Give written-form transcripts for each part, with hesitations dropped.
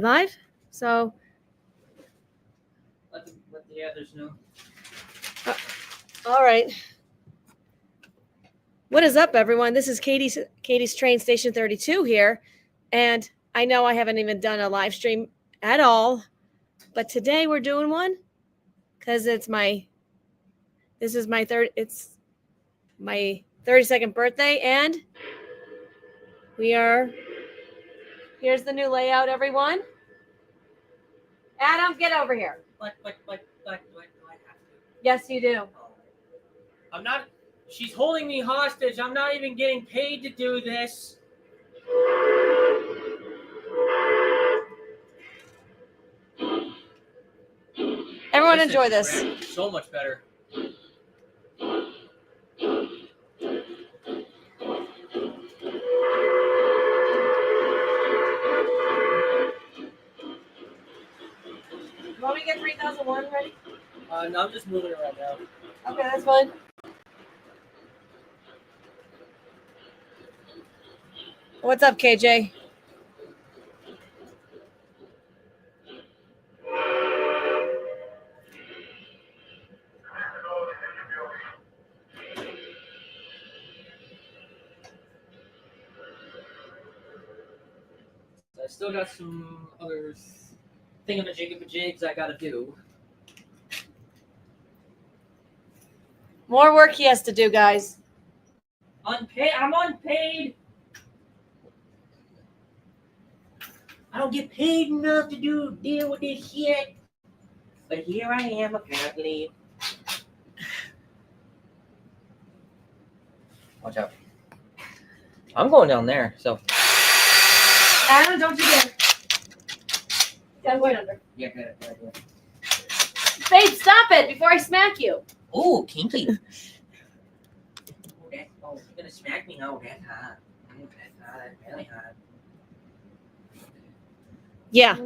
we live? So let the others know. All right. What is up, everyone? This is Katie's Train Station 32 here, and I know I haven't even done a live stream at all, but today we're doing one because it's my 32nd birthday, and here's the new layout, everyone. Adam, get over here. Do I have to? Yes, you do. I'm not. She's holding me hostage. I'm not even getting paid to do this. Everyone enjoy this. So much better. You want me to get 3001 ready? No, I'm just moving around now. Okay, that's fine. What's up, KJ? I still got some other thingamajigs I gotta do. More work he has to do, guys. Unpaid. I'm unpaid. I don't get paid enough to deal with this shit. But here I am, apparently. Watch out. I'm going down there, so. Adam, don't you dare. Yeah, I'm going under. Yeah. Babe, stop it before I smack you. Oh, kinky. You're gonna smack me? Oh, that's hot. That's really hot. Yeah.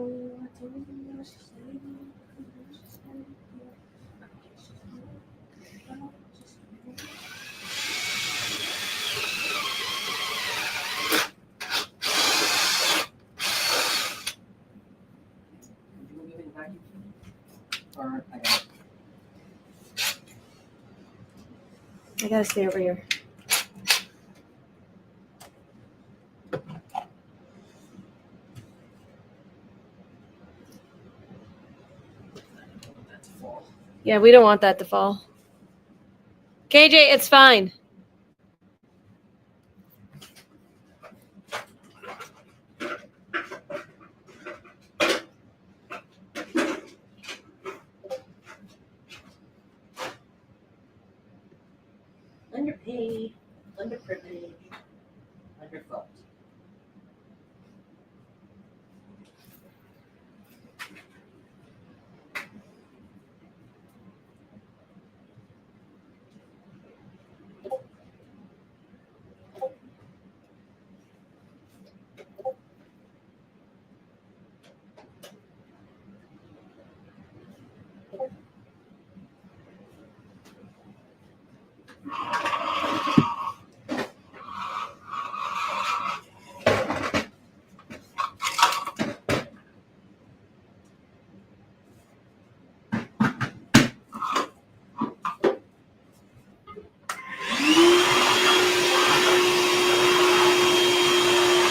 I gotta stay over here. Yeah, we don't want that to fall. KJ, it's fine. Underpaid, underprivileged, underfucked.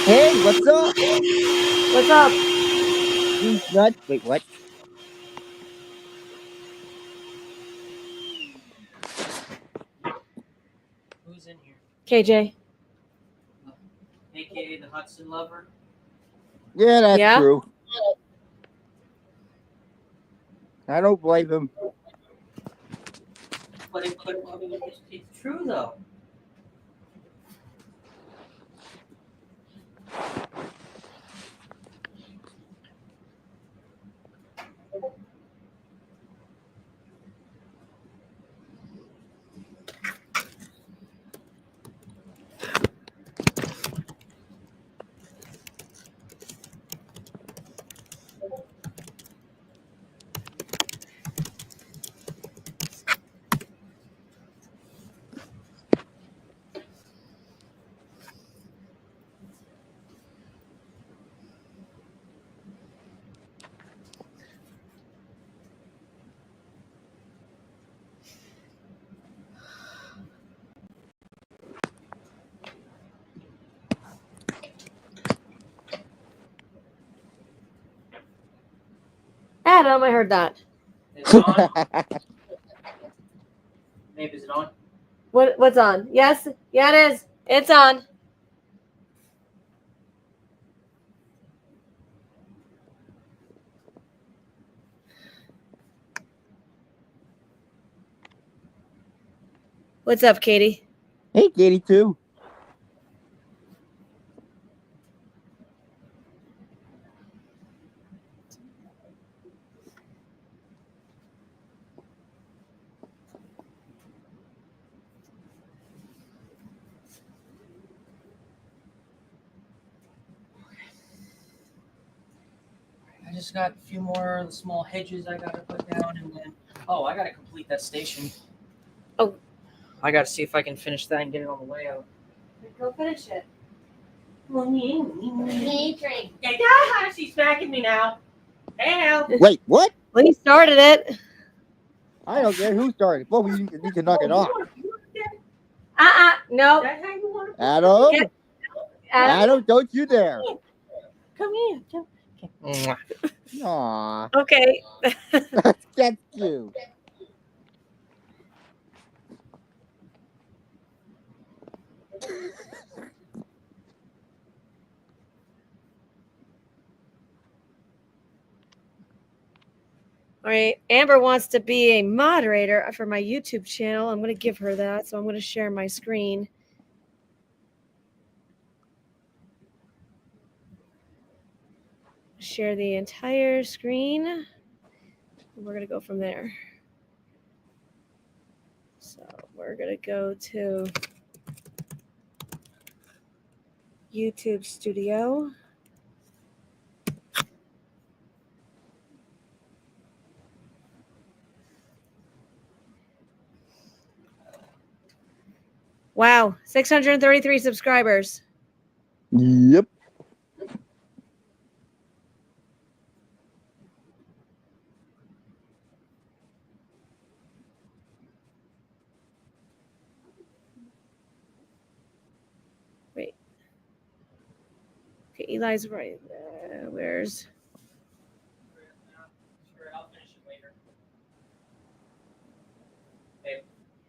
Hey, what's up? What's up? What? Wait, what? Who's in here? KJ. AKA the Hudson Lover. Yeah, that's Yeah? true. I don't blame him. But it's true though. Adam, I heard that. Is it on? Maybe is it on? What's on? Yes. Yeah, it is. It's on. What's up, Katie? Hey, Katie, too. I just got a few more small hedges I gotta put down, and then I gotta complete that station. Oh. I gotta see if I can finish that and get it on the way out. Go finish it. She's smacking me now. Hell. Wait, what? Well, you started it. I don't care who started. Well, we need to knock it off. No. That's how you want to Adam, Get- Adam, don't you dare. come in. Come. Aw, Okay. that's cute. All right. Amber wants to be a moderator for my YouTube channel. I'm going to give her that. So I'm going to share my screen. Share the entire screen. We're going to go from there. So we're going to go to YouTube Studio. Wow, 633 subscribers. Yep. Wait. Okay, Eli's right. Where's... Sure, I'll finish it later.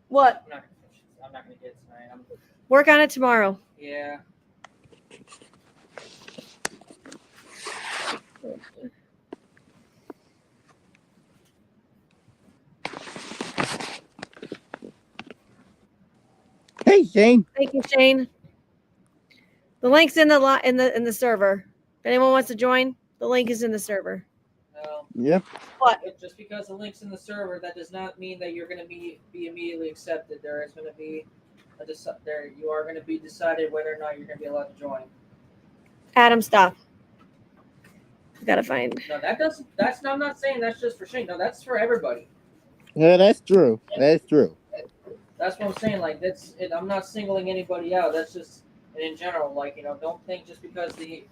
What? I'm not gonna finish it. I'm not gonna get it tonight. Work on it tomorrow. Yeah. Hey, Shane. Thank you, Shane. The link's in the server. If anyone wants to join, the link is in the server. No. Yep. Just because the link's in the server, that does not mean that you're gonna be immediately accepted. There is gonna be you are gonna be decided whether or not you're gonna be allowed to join. Adam, stop. I gotta find. No, I'm not saying that's just for Shane. No, that's for everybody. Yeah, that's true. That's true. That's what I'm saying. Like I'm not singling anybody out. That's just in general. Like don't think just because the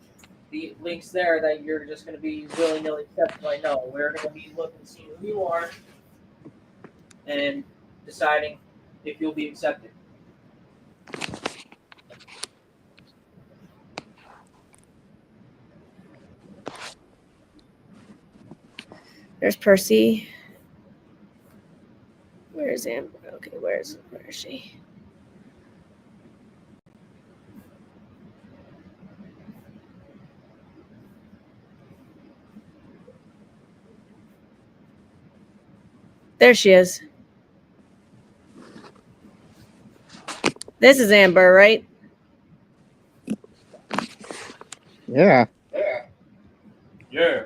link's there that you're just going to be willy nilly accepted. Like no, we're going to be looking, seeing who you are, and deciding if you'll be accepted. There's Percy. Where's Amber? Okay, where is she? There she is. This is Amber, right? Yeah. Yeah.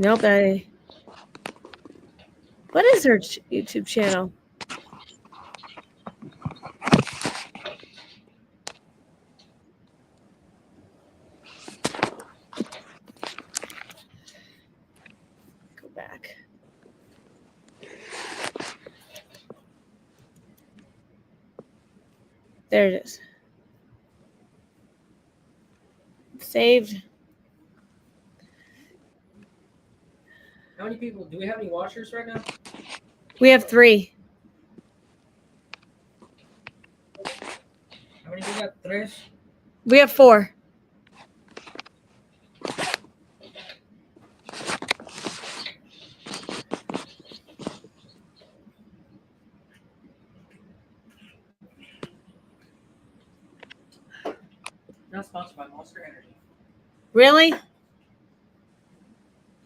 Nope. What is her YouTube channel? Go back. There it is. Saved. How many people? Do we have any watchers right now? We have 3. How many we got? 3? We have 4. Not sponsored by Monster Energy. Really?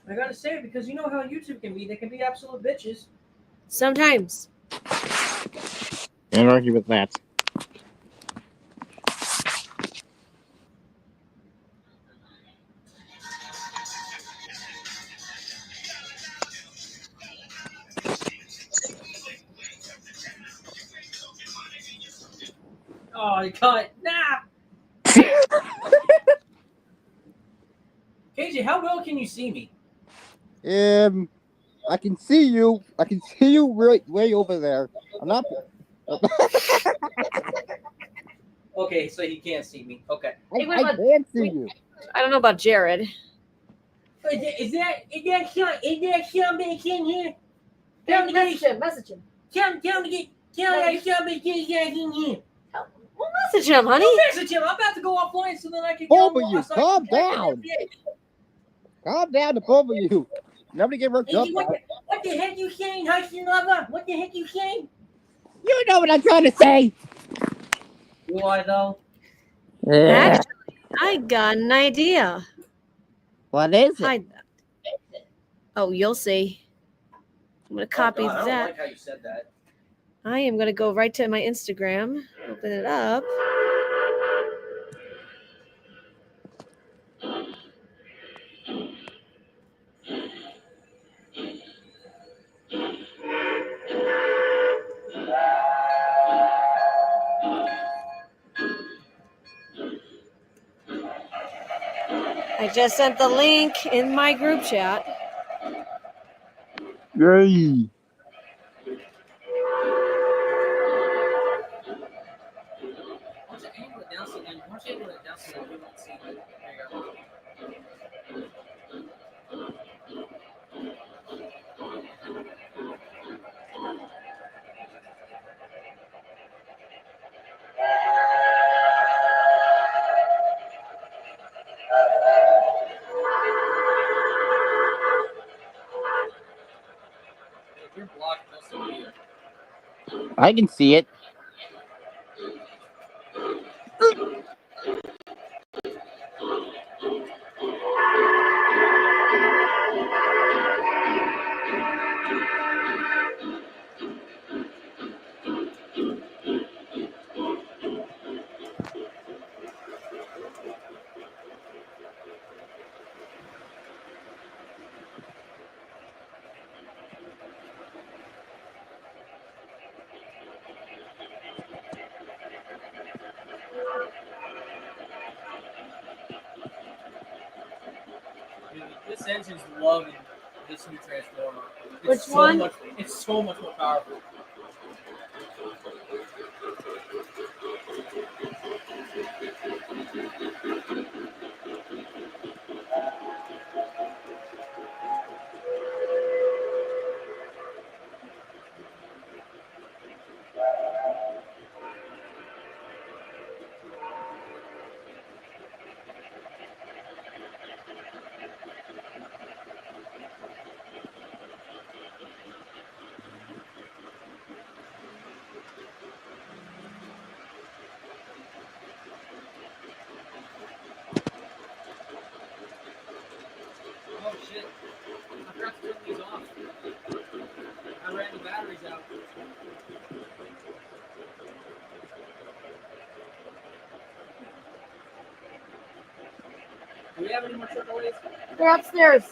I gotta say it because you know how YouTube can be. They can be absolute bitches. Sometimes. Can't argue with that. Oh, you cut. Nah. KJ, how well can you see me? I can see you. I can see you right way over there. I'm not. Okay, so he can't see me. Okay. Hey, what I about- can see you. I don't know about Jared. Is that Sean back in here? Message him. Tell him to get Sean back in here. We'll message him, honey. Don't message him. I'm about to go offline so then I can Both go of you, so I can calm connect down. with that bitch. Calm down, the both of you. Nobody get worked up. Hey, what the heck you saying, Hudson lover? What the heck you saying? You know what I'm trying to say. Do I though? Actually, I got an idea. What is it? Hide that. Oh, you'll see. I'm going to copy Oh, God, I don't that. like how you said that. I am going to go right to my Instagram, open it up. I just sent the link in my group chat. Yay. Why don't you angle it down so then? Why don't you angle it down so then we won't see it? There you go. If you're blocked, they'll see you. I can see it. Dude, this engine's loving this new transformer. It's Which so one? Much, it's so much more powerful. Oh shit. I forgot to turn these off. I ran the batteries out. Do we have any more AAAs? They're upstairs.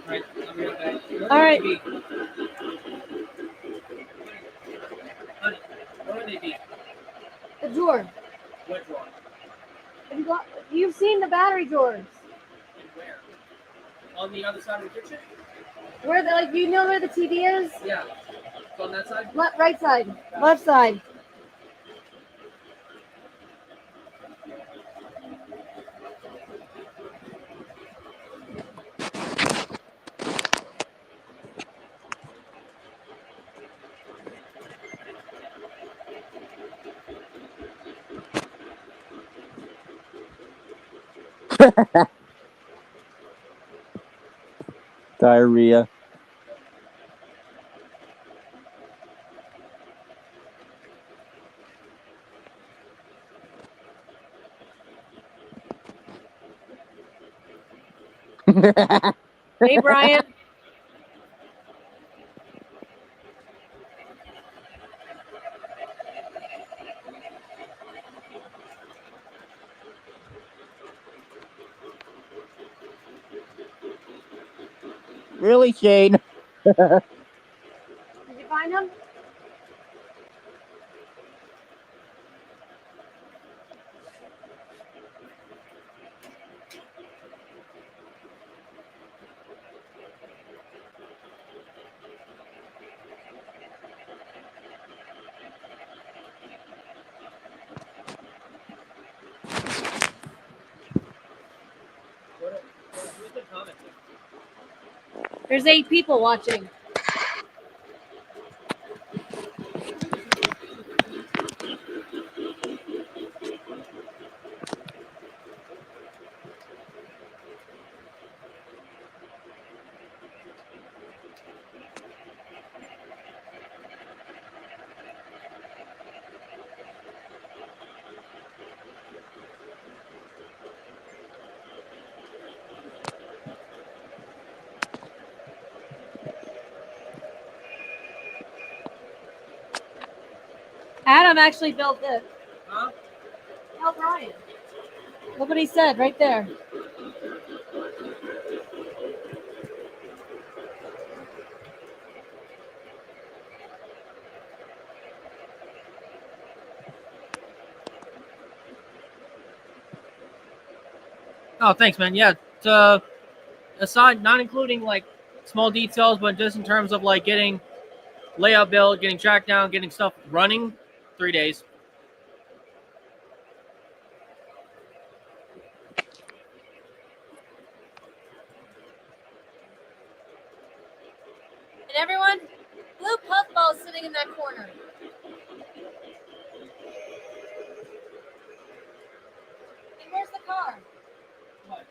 Alright, I'll be right back. All right. Honey, where would they be? The drawer. What drawer? You've seen the battery drawers. And where? On the other side of the kitchen? Where the, like, you know where the TV is? Yeah. On that side? Right side. Left side. Diarrhea. Hey, Brian. Really, Shane? Did you find them? Who's been commenting? There's 8 people watching. Adam actually built this. Huh? Tell Brian. Look what he said right there. Oh, thanks, man. Yeah. Aside, not including like small details, but just in terms of like getting layout built, getting tracked down, getting stuff running, 3 days. And everyone, blue puffball is sitting in that corner. And where's the car? What?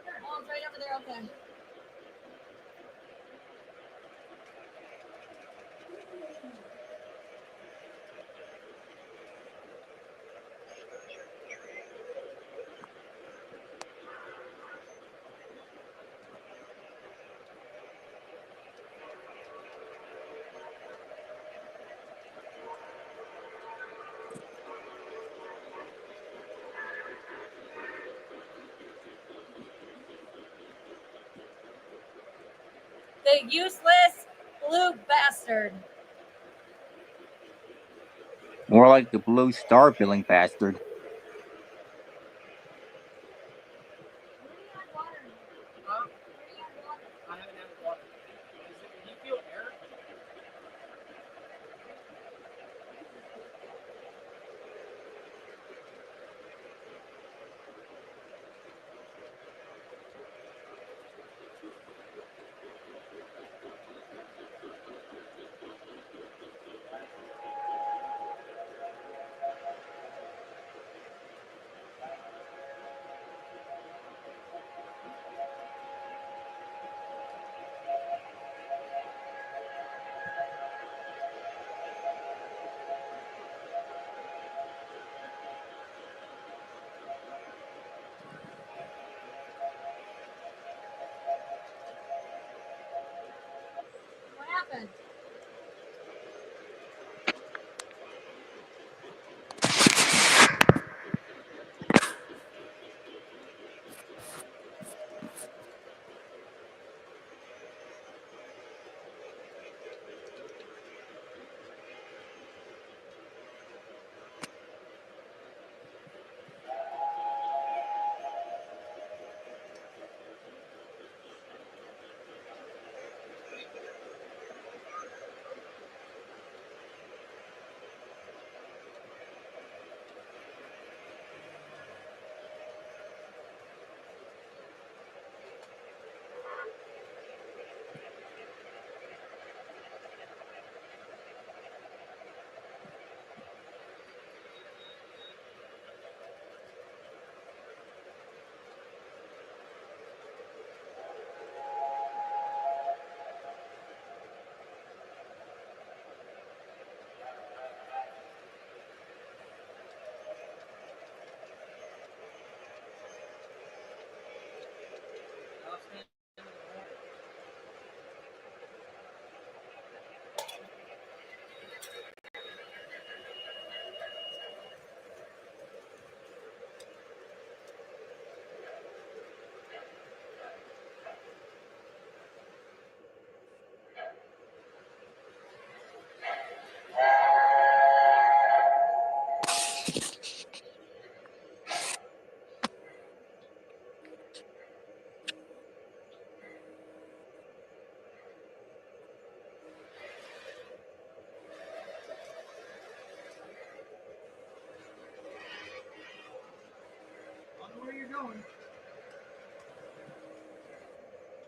Oh, it's right over there. Okay. The useless blue bastard. More like the blue star billing bastard. Huh? I haven't had water. Do you feel air?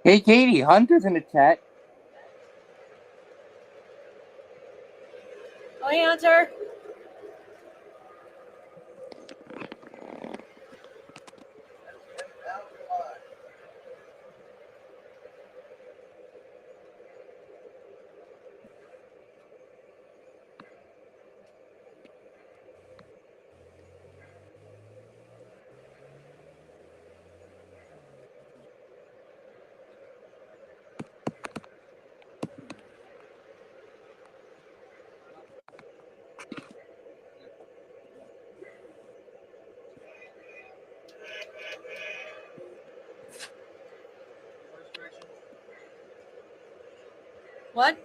Hey, Katie, Hunter's in the chat. Oh, hey, Hunter. What?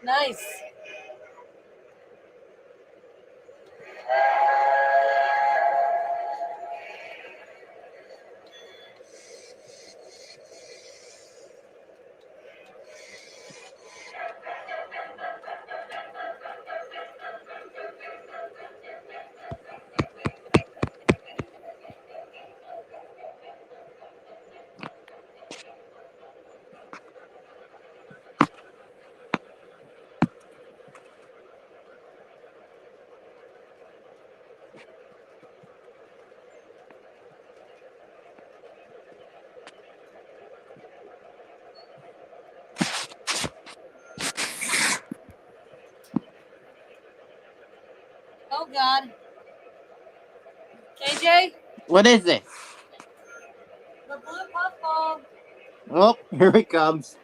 Nice. Oh, God. KJ, What is it? the blue puffball. Oh, here it comes.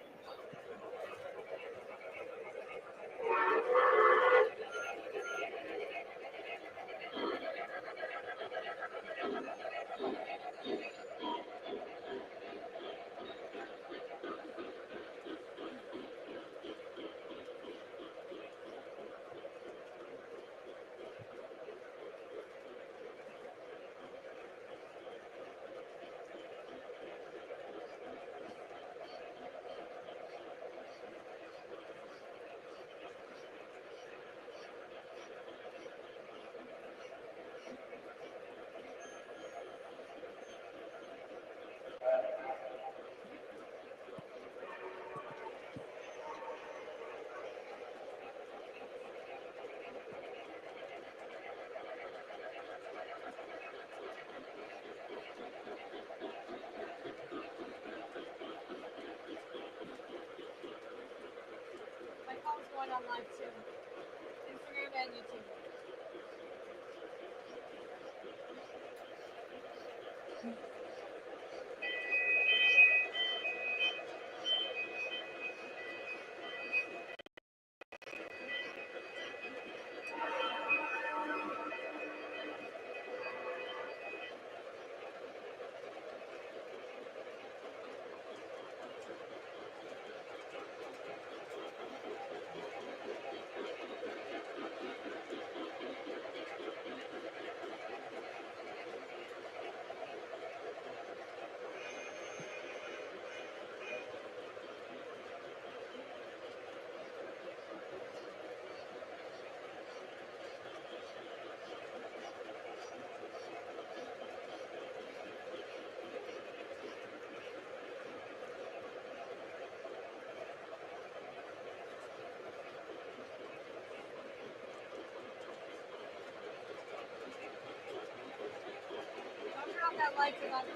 My phone's going on live too. Instagram and YouTube. Don't turn off that light so that's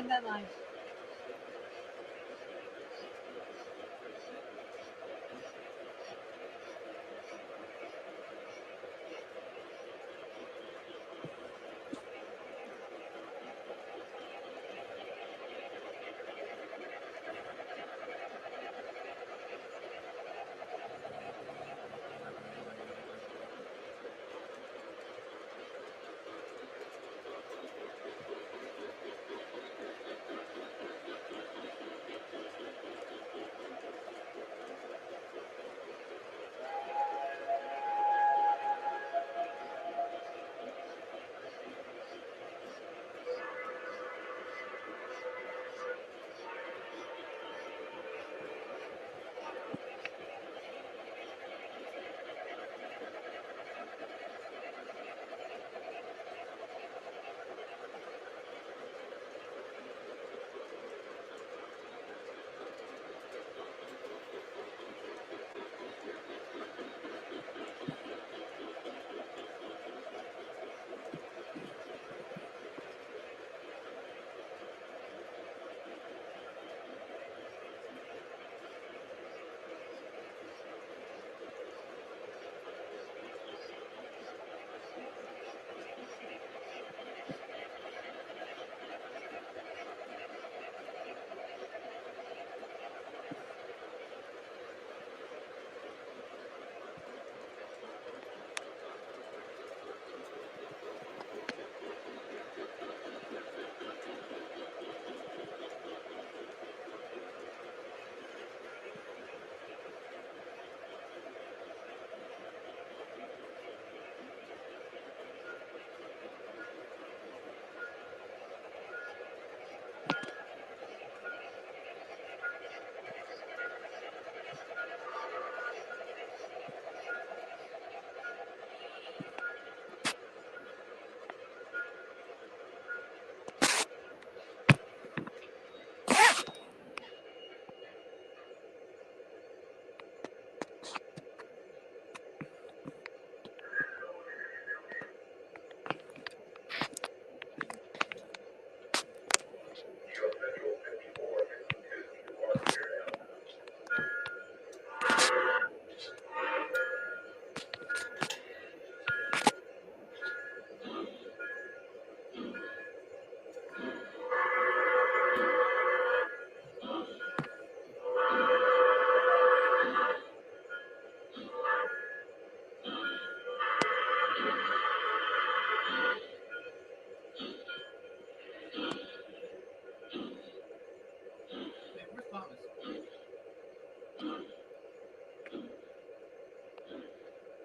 End that line.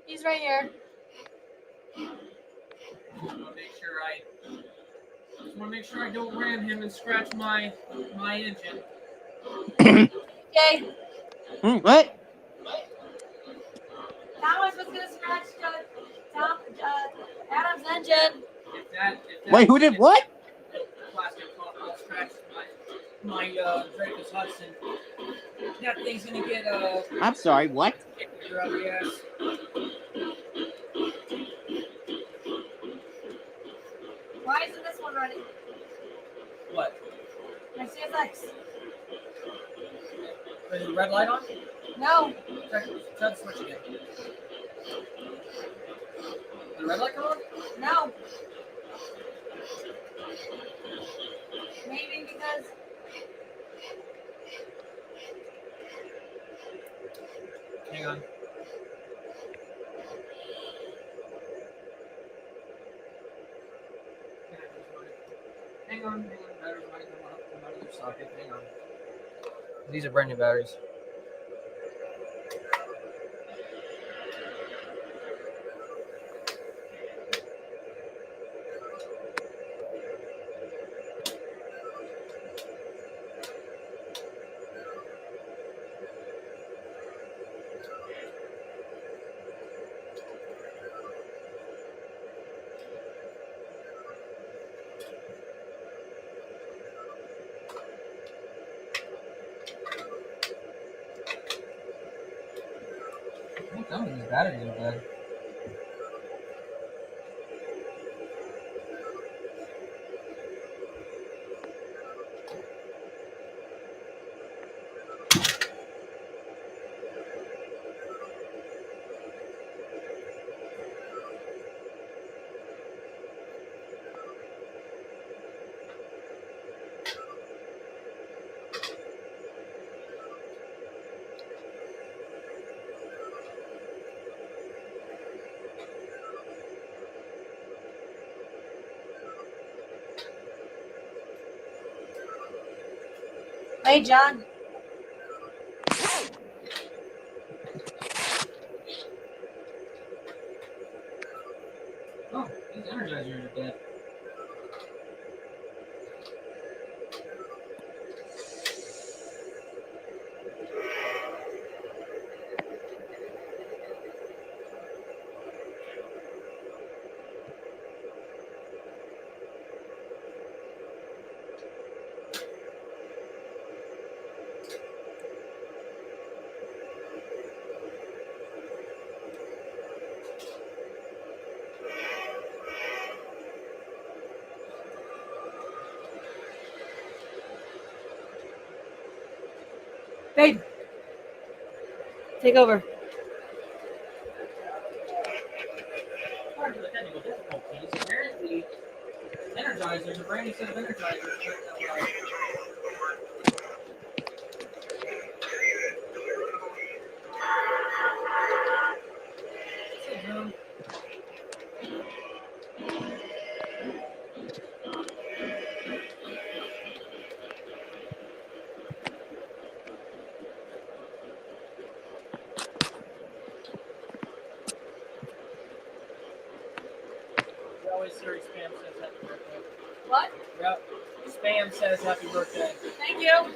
He's right here. Just want to make sure I don't ram him and scratch my engine. Okay. What? Thomas was gonna scratch Adam's engine. If that Wait, who did what? plastic pop scratch my Dreyfus Hudson, that thing's gonna get I'm sorry, what? your ugly ass. Why isn't this one running? What? My CSX. Is the red light on? No. Try the switch again. The red light come on? No. Maybe because Hang on. Hang on. Batteries might come out of your socket. Hang on. These are brand new batteries. Some of these batteries are dead. Hey, John. Oh, these energizers are dead. Babe. Take over. Part of the technical difficulties, apparently, energizers, a brand new set of energizers. Always Siri spam says happy birthday. What? Yep. Spam says happy birthday. Thank you.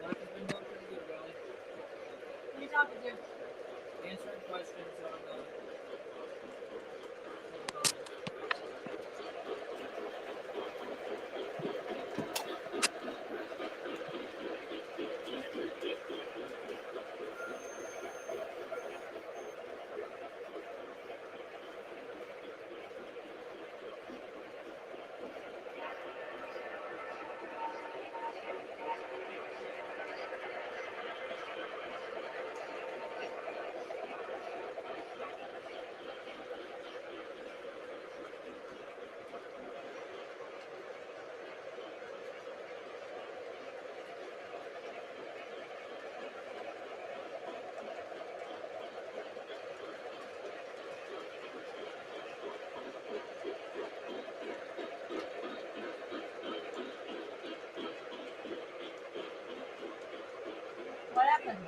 Life has been going pretty good, Riley. Who are you talking to? Answering questions on What happened?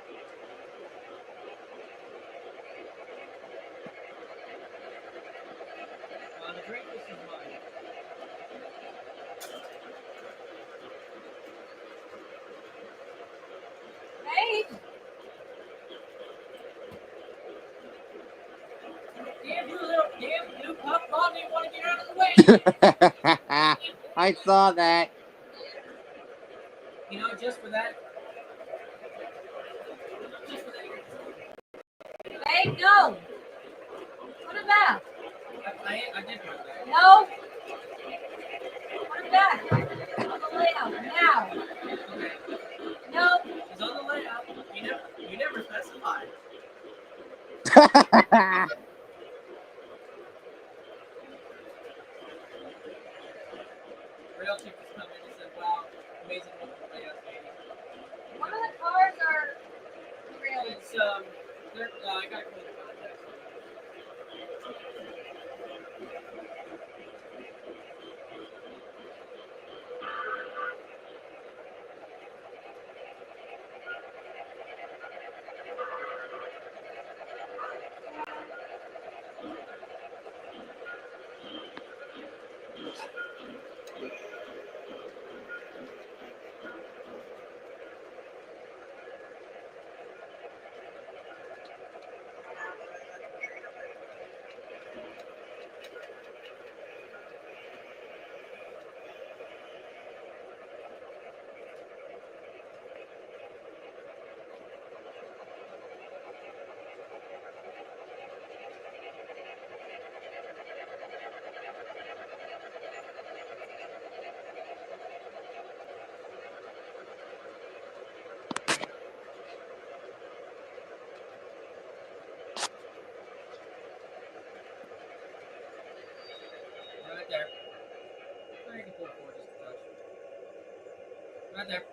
the drink. This is mine. Hey. Damn you, Puff Bob didn't want to get out of the way. I saw that. You know, just for that. Just for that. Hey, no. Put it back. I did put it back. No. Put it back. On the layout now. Okay. No. It's on the layout. You never specified. Rail chick just come in and said, "Wow, amazing looking layout, baby." One of the cars are real. It's I got clean context. Right there. Now you can pull it forward just a touch. Right there.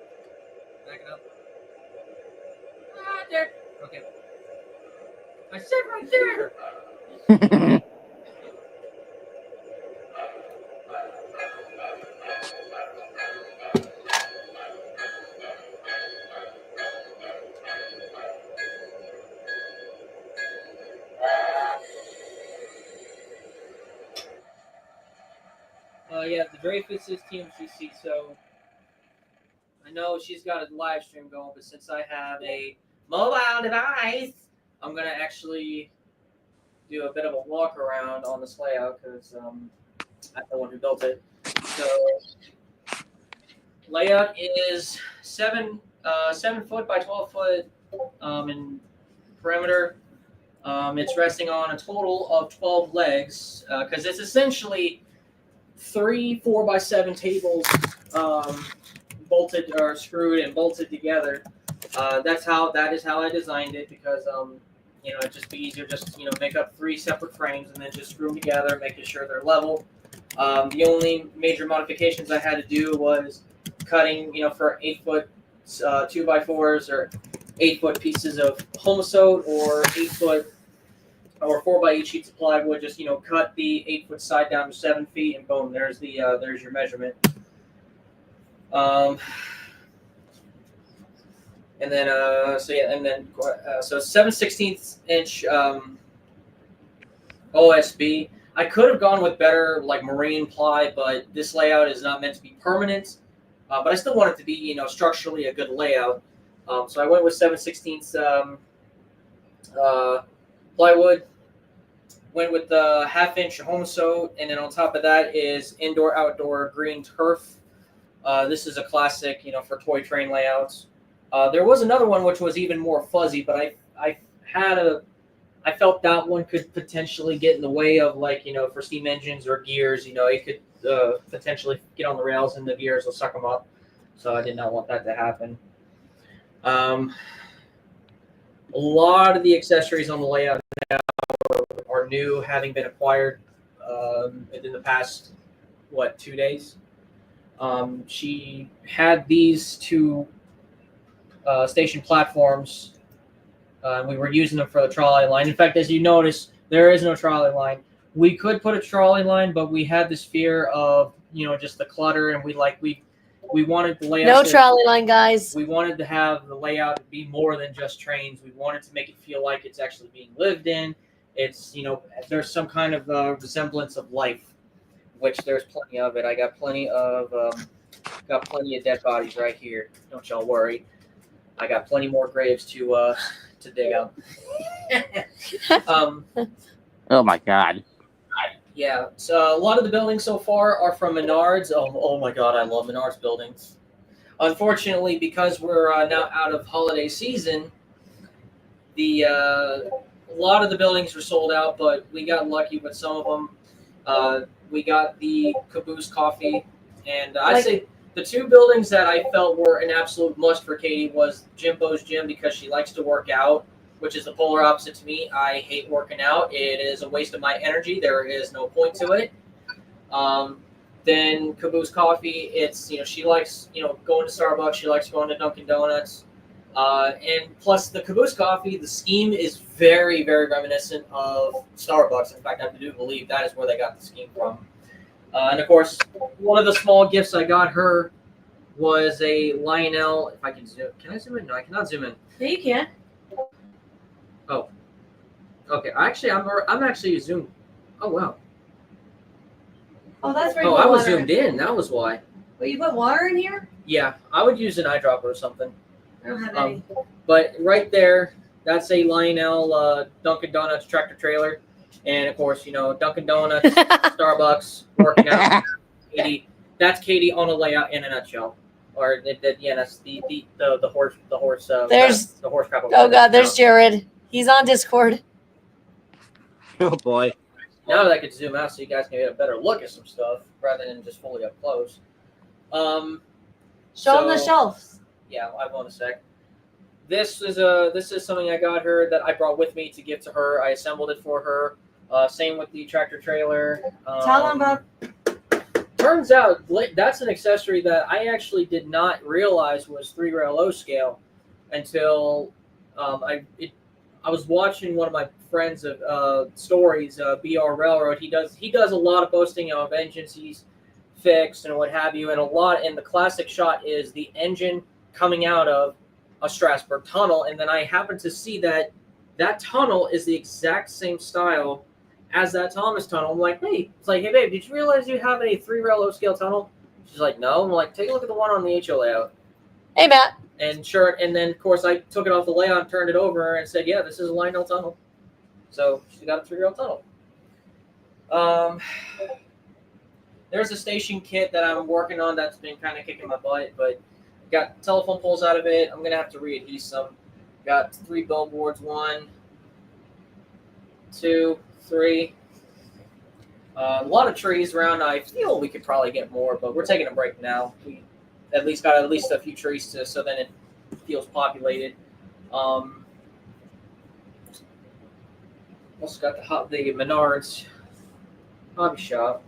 Back it up. Right there. Okay. I said right there. Yeah, the Dreyfus is TMCC, so I know she's got a live stream going, but since I have a mobile device, I'm gonna actually do a bit of a walk around on this layout because I'm the one who built it. So layout is 7 foot by 12 foot in perimeter. It's resting on a total of 12 legs because it's essentially 3 4x7 tables bolted or screwed and bolted together. That is how I designed it because it'd just be easier just make up 3 separate frames and then just screw them together, making sure they're level. The only major modifications I had to do was cutting for 8-foot 2x4s or 8-foot pieces of Homosote or 8-foot or 4x8 sheets of plywood. Just cut the 8-foot side down to 7 feet, and boom, there's your measurement. And then so 7/16 inch OSB. I could have gone with better like marine ply, but this layout is not meant to be permanent. But I still want it to be structurally a good layout. So I went with 7/16 plywood. Went with the 1/2-inch Homosote, and then on top of that is indoor-outdoor green turf. This is a classic, for toy train layouts. There was another one which was even more fuzzy, but I felt that one could potentially get in the way of for steam engines or gears. It could potentially get on the rails and the gears will suck them up. So I did not want that to happen. A lot of the accessories on the layout now are new, having been acquired within the past 2 days. She had these 2 station platforms, and we were using them for the trolley line. In fact, as you notice, there is no trolley line. We could put a trolley line, but we had this fear of just the clutter, and we wanted the layout. No trolley line, guys. We wanted to have the layout be more than just trains. We wanted to make it feel like it's actually being lived in. It's there's some kind of resemblance of life, which there's plenty of it. I got plenty of dead bodies right here. Don't y'all worry. I got plenty more graves to dig out. Oh my God. Yeah, so a lot of the buildings so far are from Menards. Oh my God, I love Menards buildings. Unfortunately, because we're now out of holiday season, a lot of the buildings were sold out, but we got lucky with some of them. We got the Caboose Coffee, and I'd say the 2 buildings that I felt were an absolute must for Katie was Jimbo's Gym, because she likes to work out, which is the polar opposite to me. I hate working out. It is a waste of my energy. There is no point to it. Then Caboose Coffee, it's, she likes, going to Starbucks. She likes going to Dunkin' Donuts. And plus the Caboose Coffee, the scheme is very, very reminiscent of Starbucks. In fact, I do believe that is where they got the scheme from. And of course, one of the small gifts I got her was a Lionel. If I can zoom, can I zoom in? No, I cannot zoom in. Yeah, you can. Oh, okay. I'm actually zoomed. Oh wow. Oh, that's very Oh, cool. I was water. zoomed in. That was why. But you put water in here? Yeah, I would use an eyedropper or something. I don't have any. But right there, that's a Lionel Dunkin' Donuts tractor trailer, and of course, Dunkin' Donuts, Starbucks, working out. Katie, that's Katie on a layout in a nutshell. Or that's the horse. There's- the horse crap. Oh God, there's Jared. He's on Discord. Oh boy. Now that I could zoom out so you guys can get a better look at some stuff rather than just fully up close. Show him the So- shelves. Yeah, I will in a sec. This is something I got her that I brought with me to give to her. I assembled it for her. Same with the tractor trailer. Tell him about turns out that's an accessory that I actually did not realize was 3-rail O scale until I was watching one of my friends' stories, BR Railroad. He does a lot of posting of engines he's fixed and what have you, and the classic shot is the engine coming out of a Strasbourg tunnel, and then I happened to see that tunnel is the exact same style as that Thomas tunnel. I'm like, hey, hey babe, did you realize you have a 3-rail O scale tunnel? She's like, no. I'm like, take a look at the one on the HO layout. Hey, Matt. And sure, and then of course I took it off the layout and turned it over and said, yeah, this is a Lionel tunnel. So she got a 3-rail tunnel. There's a station kit that I'm working on that's been kind of kicking my butt, but got telephone poles out of it. I'm gonna have to readhese some. Got 3 billboards, 1, 2, 3. A lot of trees around. I feel we could probably get more, but we're taking a break now. We at least got a few trees so then it feels populated. Also got the Menards hobby shop.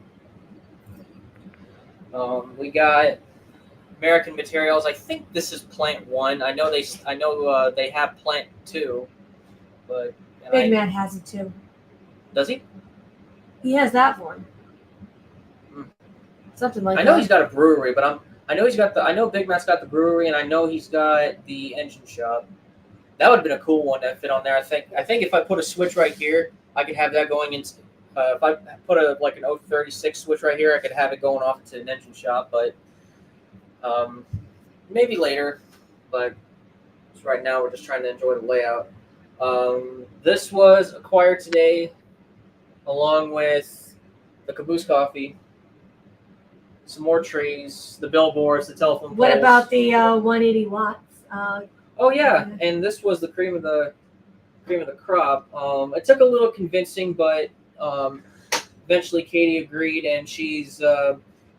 We got American Materials. I think this is Plant 1. I know they have Plant 2, but Big Man has it too. Does he? He has that one. Something like that. I know he's got a brewery, but I know Big Matt's got the brewery, and I know he's got the engine shop. That would have been a cool one to fit on there. I think if I put a switch right here, I could have that going in. If I put an 036 switch right here, I could have it going off to an engine shop, but maybe later. But right now, we're just trying to enjoy the layout. This was acquired today, along with the Caboose Coffee, some more trees, the billboards, the telephone poles. What about the 180 watts? Oh yeah, and this was the cream of the crop. It took a little convincing, but eventually Katie agreed, and she's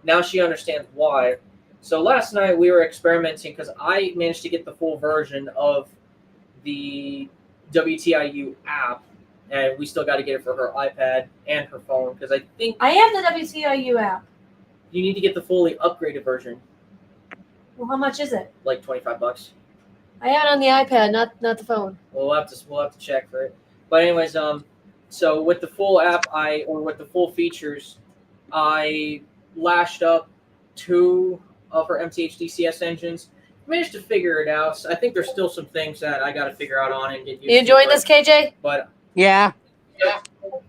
now she understands why. So last night we were experimenting because I managed to get the full version of the WTIU app, and we still got to get it for her iPad and her phone because I think I have the WCIU app. you need to get the fully upgraded version, Well, how much is it? like $25. I have it on the iPad, not the phone. We'll have to check for it. But anyways, so with the full app, with the full features, I lashed up 2 of her MTH DCS engines. Managed to figure it out. So I think there's still some things that I got to figure out on and get used to. You enjoying this, KJ? But Yeah.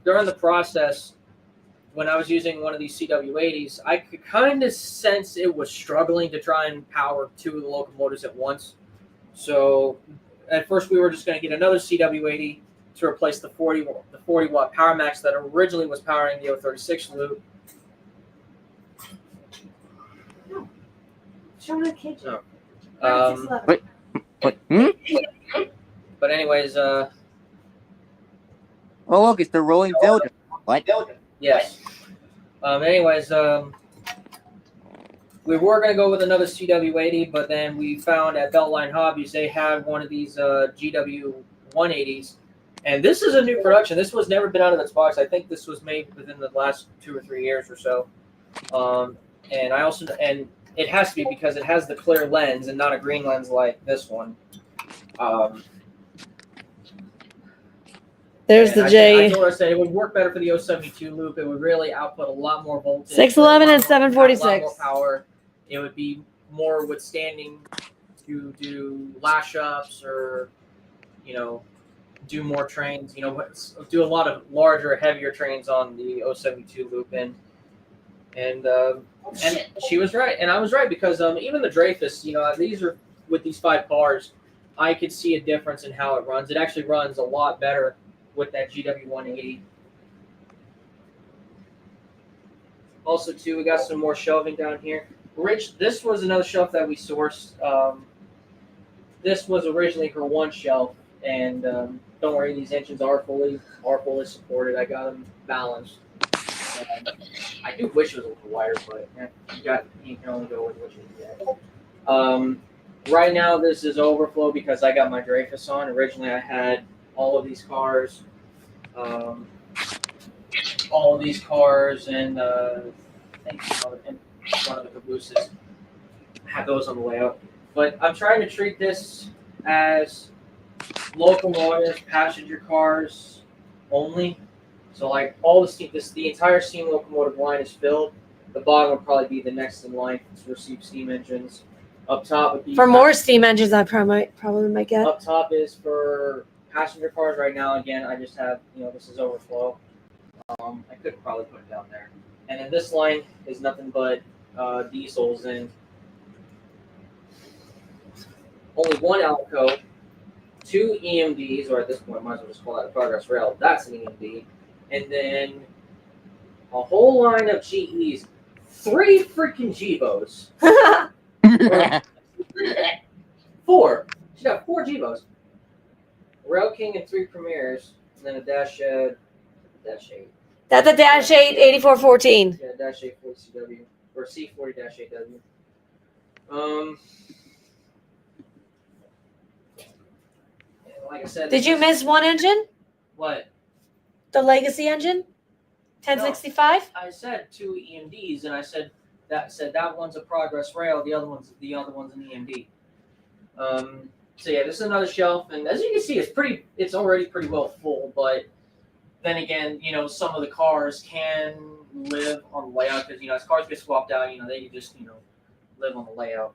during the process, when I was using one of these CW80s, I could kind of sense it was struggling to try and power 2 of the locomotives at once. So at first we were just going to get another CW80 to replace the 40 watt Power Max that originally was powering the 036 loop. Show me the KJ. No. But anyways, Oh, look, it's the rolling Delta. What? yes. We were going to go with another CW80, but then we found at Beltline Hobbies they had one of these GW 180s, and this is a new production. This was never been out of its box. I think this was made within the last 2 or 3 years or so. And it has to be because it has the clear lens and not a green lens like this one. There's the I J. told her, I said it would work better for the 072 loop. It would really output a lot more voltage. 611 and a lot 746. more power. It would be more withstanding to do lash ups or, do more trains. Do a lot of larger, heavier trains on the 072 loop. And she was right, and I was right because even the Dreyfus, these are with these 5 cars, I could see a difference in how it runs. It actually runs a lot better with that GW 180. Also, too, we got some more shelving down here. Rich, this was another shelf that we sourced. This was originally her one shelf, and don't worry, these engines are fully supported. I got them balanced. I do wish it was a little wider, but you can only go with what you get. Right now, this is overflow because I got my Dreyfus on. Originally, I had all of these cars, and think one of the cabooses had those on the layout. But I'm trying to treat this as locomotives, passenger cars only. So like all the entire steam locomotive line is filled. The bottom would probably be the next in line to receive steam engines. Up top would be For more steam engines, I probably might get. Up top is for passenger cars right now. Again, I just have, this is overflow. I could probably put it down there. And then this line is nothing but diesels and only one Alco, 2 EMDs, or at this point, I might as well just call that a progress rail. That's an EMD. And then a whole line of GEs. 3 freaking Gevos. 4. She got 4 Gevos. Rail King and 3 Premiers, and then a Dash 8. That's a Dash 8 8414. Yeah, Dash 840CW or C40-8W. Like I said, Did you miss one engine? what? The Legacy engine? 1065? I said 2 EMDs, and I said that one's a Progress Rail, the other one's an EMD. So yeah, this is another shelf, and as you can see, it's already pretty well full. But then again, some of the cars can live on the layout because as cars get swapped out, they can just live on the layout.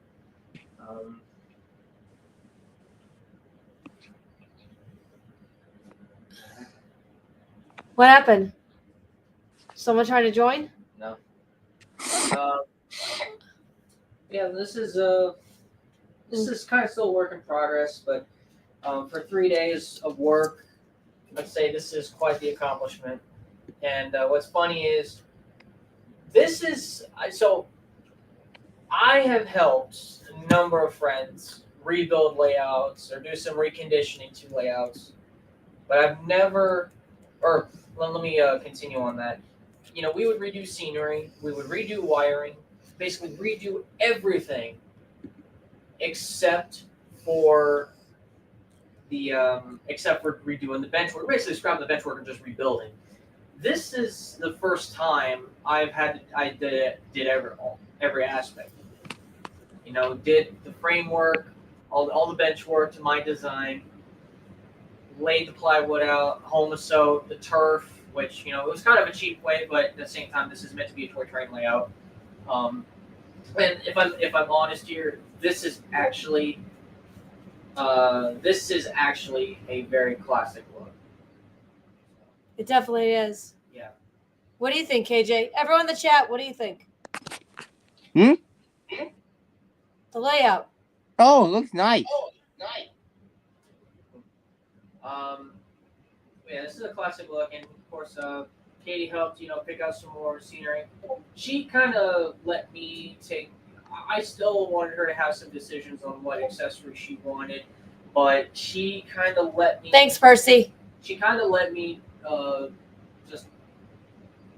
What happened? Someone trying to join? No. Yeah, this is kind of still a work in progress, but for 3 days of work, let's say this is quite the accomplishment. And what's funny is I have helped a number of friends rebuild layouts or do some reconditioning to layouts, but I've never, or let me continue on that. We would redo scenery, we would redo wiring, basically redo everything except for redoing the bench work. Basically, scrapping the bench work and just rebuilding. This is the first time I did every aspect. Did the framework, all the bench work to my design, laid the plywood out, homosote, the turf, which it was kind of a cheap way, but at the same time, this is meant to be a toy train layout. And if I'm honest here, this is actually a very classic look. It definitely is. Yeah. What do you think, KJ? Everyone in the chat, what do you think? Hmm? The layout. Oh, it looks nice. Yeah, this is a classic look, and of course, Katie helped, pick out some more scenery. She kind of let me take. I still wanted her to have some decisions on what accessories she wanted, but she kind of let me. Thanks, Percy. She kind of let me just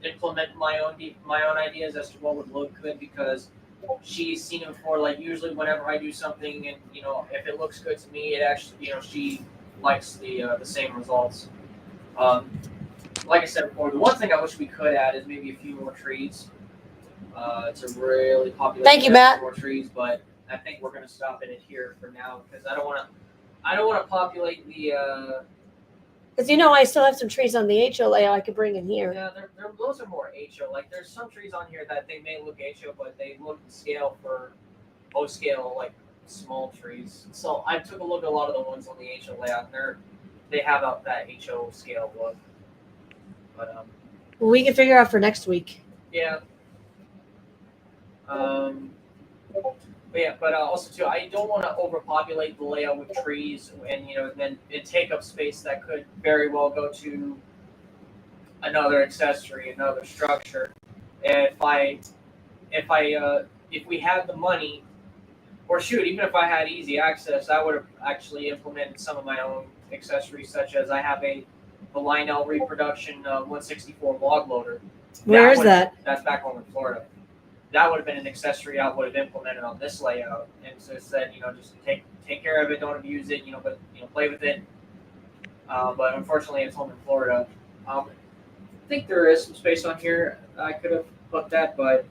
implement my own ideas as to what would look good because she's seen it before. Like usually, whenever I do something, and if it looks good to me, it actually she likes the same results. Like I said before, the one thing I wish we could add is maybe a few more trees to really populate. Thank you, Matt. More trees, but I think we're going to stop it here for now because I don't want to populate the. Because I still have some trees on the HO layout I could bring in here. Yeah, those are more HO. Like there's some trees on here that they may look HO, but they look scale for O scale like small trees. So I took a look at a lot of the ones on the HO layout, and they have out that HO scale look. But Well, we can figure out for next week. yeah. But also too, I don't want to overpopulate the layout with trees, and then it take up space that could very well go to another accessory, another structure. If we had the money, or shoot, even if I had easy access, I would have actually implemented some of my own accessories, such as I have the Lionel reproduction 164 log loader. Where is that? That's back home in Florida. That would have been an accessory I would have implemented on this layout, and so it said, just take care of it, don't abuse it, but play with it. But unfortunately, it's home in Florida. I think there is some space on here I could have put that, but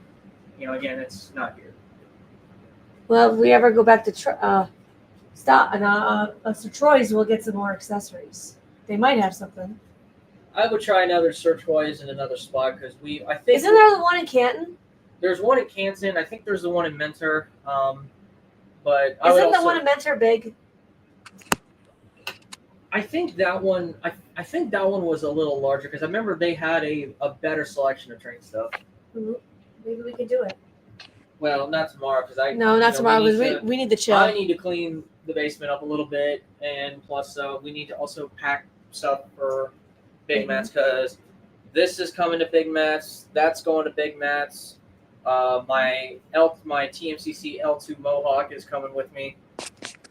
again, it's not here. Well, if we ever go back to so Troy's, we'll get some more accessories. They might have something. I would try another Sir Troy's in another spot because I think Isn't there the one in Canton? there's one in Canton. I think there's the one in Mentor. But I would Isn't the also, one in Mentor big? I think that one. I think that one was a little larger because I remember they had a better selection of train stuff. Maybe we could do it. Well, not tomorrow because No, not tomorrow we because need to- we need to chill. I need to clean the basement up a little bit, and plus we need to also pack stuff for Big Mats because this is coming to Big Mats. That's going to Big Mats. My TMCC L2 Mohawk is coming with me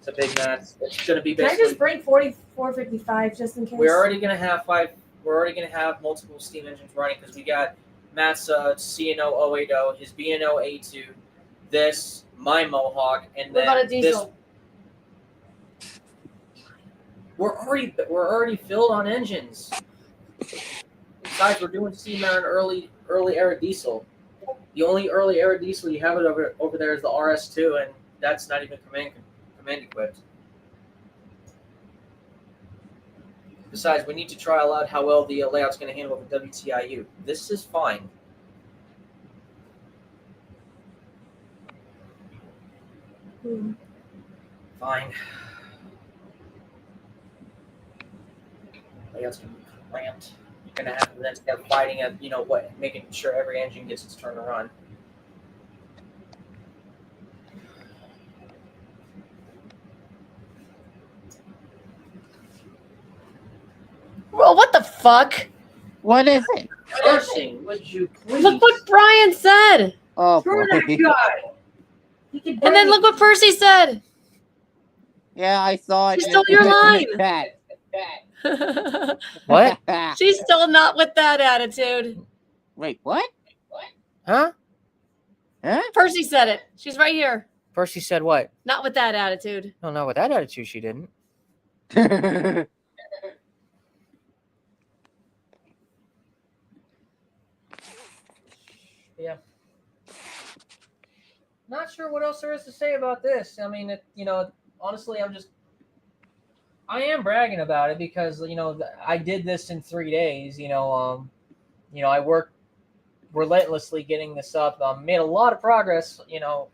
to Big Mats. It's going to be Can I basically. just bring 4455 just in case? We're already going to have We're already going to have multiple steam engines running because we got Matt's CNO 080, his BNO A2, this, my Mohawk, and What then about a diesel? this. We're already filled on engines. Besides, we're doing Seaman early era diesel. The only early era diesel you have it over there is the RS2, and that's not even command equipped. Besides, we need to trial out how well the layout's going to handle the WTIU. This is fine. Fine. Layout's going to be cramped. You're going to have to then start fighting at, making sure every engine gets its turn to run. Well, what the fuck? What is it? Cursing, would you please? Look what Brian said. Oh, Screw that boy. guy. He can And then look what Percy said. Yeah, I saw it. She stole your line. Chat. What? She's still not with that attitude. Wait, what? Huh? Huh? Percy said it. She's right here. Percy said what? Not with that attitude. No, with that attitude, she didn't. Yeah. Not sure what else there is to say about this. I mean, honestly, I am bragging about it because, I did this in 3 days. I worked relentlessly getting this up. Made a lot of progress,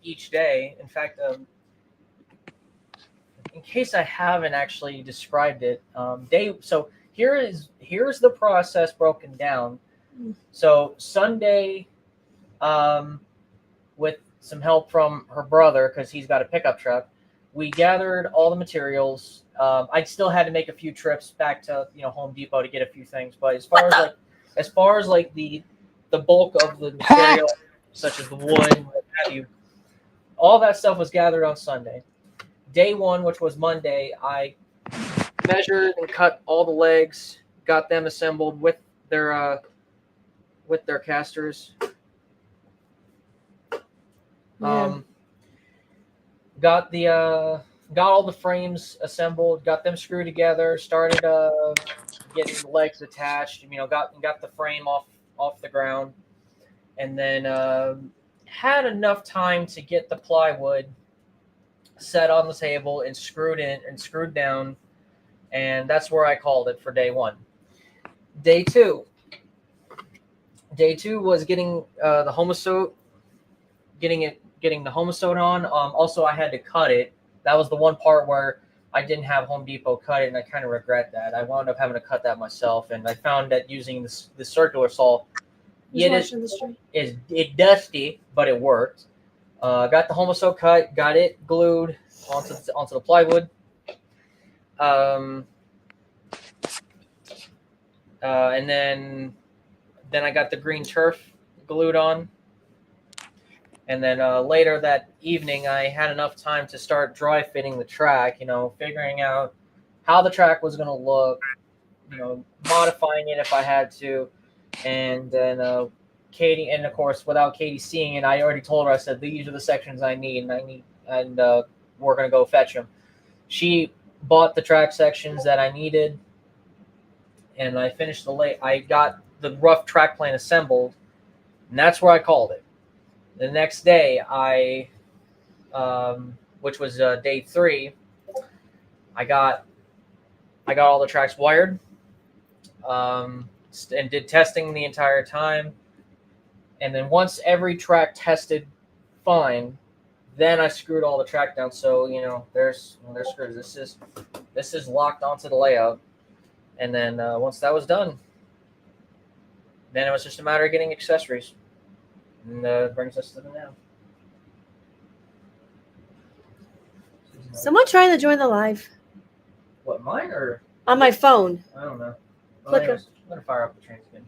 each day. In fact, in case I haven't actually described it, so here's the process broken down. So Sunday, with some help from her brother, because he's got a pickup truck, we gathered all the materials. I still had to make a few trips back to Home Depot to get a few things, but as far as the bulk of the material, such as the wood and what have you, all that stuff was gathered on Sunday. Day one, which was Monday, I measured and cut all the legs, got them assembled with their casters. Got all the frames assembled, got them screwed together, started getting the legs attached, got the frame off the ground, and then had enough time to get the plywood set on the table and screwed in and screwed down, and that's where I called it for day one. Day two was getting the Homosote, getting the Homosote on. Also, I had to cut it. That was the one part where I didn't have Home Depot cut it, and I kind of regret that. I wound up having to cut that myself, and I found that using the circular saw, it dusty, but it worked. Got the Homosote cut, got it glued onto the plywood. And then I got the green turf glued on. And then later that evening, I had enough time to start dry fitting the track, figuring out how the track was going to look, modifying it if I had to. And then Katie, and of course, without Katie seeing it, I already told her, I said, these are the sections I need, and we're going to go fetch them. She bought the track sections that I needed, and I finished I got the rough track plan assembled, and that's where I called it. The next day, which was day 3, I got all the tracks wired, and did testing the entire time. And then once every track tested fine, then I screwed all the track down. So there's screws. This is locked onto the layout. And then once that was done, then it was just a matter of getting accessories. And brings us to the now. Someone trying to join the live What, mine or on my phone. I don't know. Click anyways, I'm gonna fire up the train spin.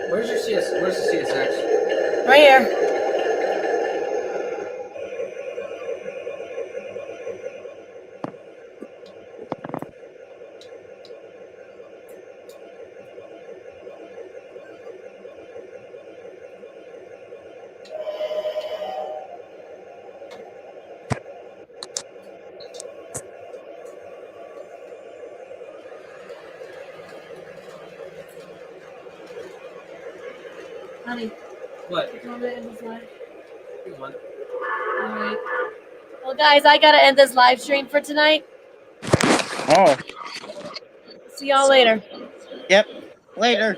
Where's the CSX? Right here. Honey, What? you want me to end this live? You want? All right. Well, guys, I gotta end this live stream for tonight. Oh, See y'all later. later.